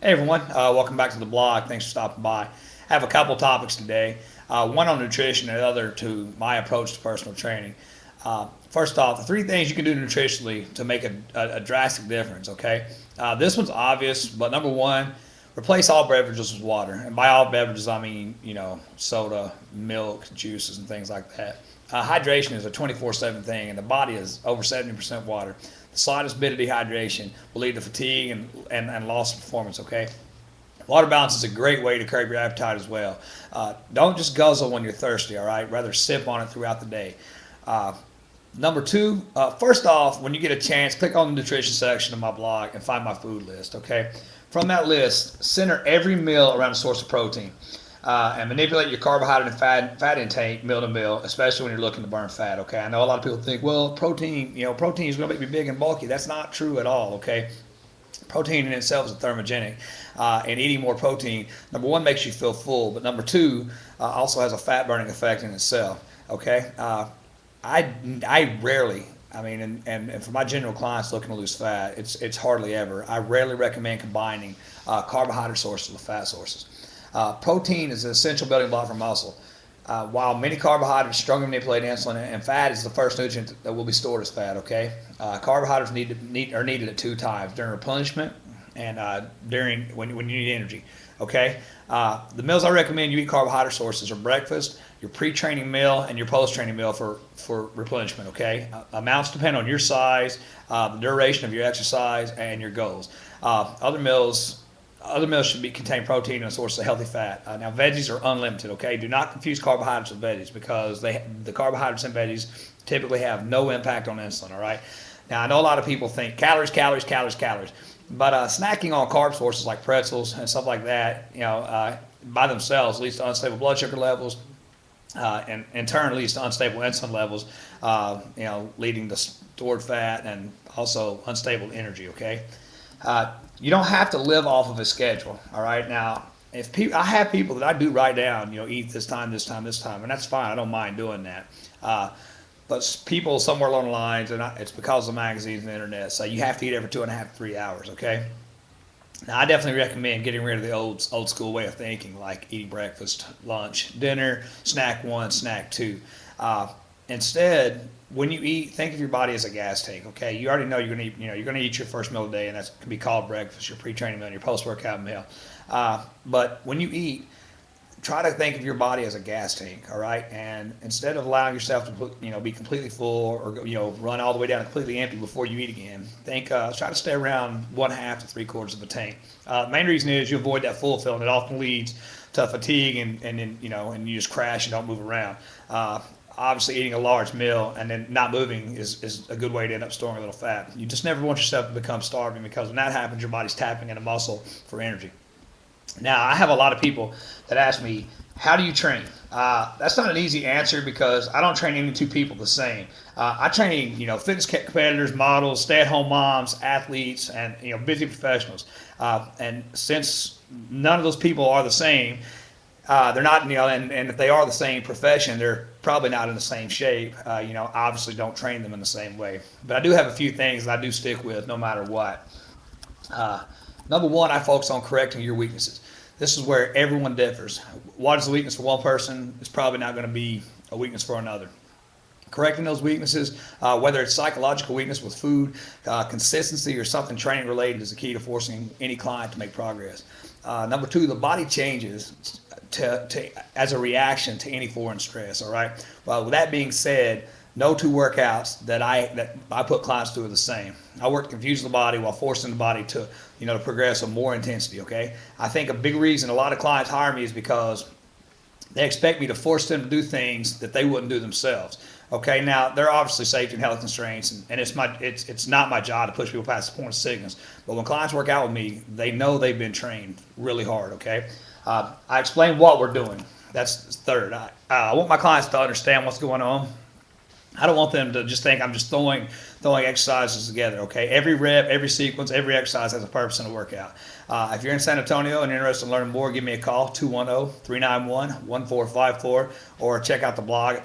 Hey everyone, welcome back to the blog. Thanks for stopping by. I have a couple topics today. One on nutrition and the other to my approach to personal training. First off, the three things you can do nutritionally to make a drastic difference. Okay, this one's obvious, but number one, replace all beverages with water. And by all beverages, I mean soda, milk, juices, and things like that. Hydration is a 24/7 thing, and the body is over 70% water. The slightest bit of dehydration will lead to fatigue and loss of performance. Okay, water balance is a great way to curb your appetite as well. Don't just guzzle when you're thirsty. All right, rather sip on it throughout the day. Uh, Number two, first off, when you get a chance, click on the nutrition section of my blog and find my food list. Okay, from that list, center every meal around a source of protein. And manipulate your carbohydrate and fat intake meal to meal, especially when you're looking to burn fat. Okay, I know a lot of people think, well, protein is going to make me big and bulky. That's not true at all. Okay, protein in itself is a thermogenic, and eating more protein, number one, makes you feel full, but number two, also has a fat burning effect in itself. Okay, I rarely. I mean, and for my general clients looking to lose fat, it's hardly ever. I rarely recommend combining carbohydrate sources with fat sources. Protein is an essential building block for muscle. While many carbohydrates strongly manipulate insulin, and fat is the first nutrient that will be stored as fat. Okay, carbohydrates are needed at two times: during replenishment and during when you need energy. Okay, the meals I recommend you eat carbohydrate sources are breakfast, your pre-training meal, and your post-training meal for replenishment. Okay, amounts depend on your size, the duration of your exercise, and your goals. Other meals should contain protein and a source of healthy fat. Now, veggies are unlimited. Okay, do not confuse carbohydrates with veggies because the carbohydrates in veggies typically have no impact on insulin. All right. Now, I know a lot of people think calories, calories, calories, calories, but snacking on carb sources like pretzels and stuff like that, by themselves leads to unstable blood sugar levels, and in turn leads to unstable insulin levels, leading to stored fat and also unstable energy. Okay. You don't have to live off of a schedule. All right. Now, I have people that I do write down, eat this time, this time, this time, and that's fine. I don't mind doing that. But people somewhere along the lines, and it's because of magazines and the internet, say you have to eat every 2.5 to 3 hours. Okay. Now, I definitely recommend getting rid of the old school way of thinking, like eating breakfast, lunch, dinner, snack one, snack two. Instead, when you eat, think of your body as a gas tank. Okay, you already know you're gonna eat your first meal of the day, and that can be called breakfast, your pre-training meal, and your post-workout meal. But when you eat, try to think of your body as a gas tank. All right, and instead of allowing yourself to be completely full or run all the way down to completely empty before you eat again, try to stay around 1/2 to 3/4 of a tank. Main reason is you avoid that full filling. It often leads to fatigue and you just crash and don't move around. Obviously, eating a large meal and then not moving is a good way to end up storing a little fat. You just never want yourself to become starving because when that happens, your body's tapping into muscle for energy. Now, I have a lot of people that ask me, how do you train? That's not an easy answer because I don't train any two people the same. I train, fitness competitors, models, stay-at-home moms, athletes, and busy professionals. And since none of those people are the same, they're not, and if they are the same profession, they're probably not in the same shape. Obviously don't train them in the same way. But I do have a few things that I do stick with no matter what. Number one, I focus on correcting your weaknesses. This is where everyone differs. What is a weakness for one person is probably not going to be a weakness for another. Correcting those weaknesses, whether it's psychological weakness with food, consistency, or something training related, is the key to forcing any client to make progress. Number two, the body changes as a reaction to any foreign stress. All right. Well, with that being said, no two workouts that I put clients through are the same. I work to confuse the body while forcing the body to progress with more intensity. Okay. I think a big reason a lot of clients hire me is because they expect me to force them to do things that they wouldn't do themselves. Okay, now there are obviously safety and health constraints, and it's not my job to push people past the point of sickness. But when clients work out with me, they know they've been trained really hard. Okay, I explain what we're doing. That's third. I want my clients to understand what's going on. I don't want them to just think I'm just throwing exercises together. Okay, every rep, every sequence, every exercise has a purpose in a workout. If you're in San Antonio and you're interested in learning more, give me a call, 210-391-1454, or check out the blog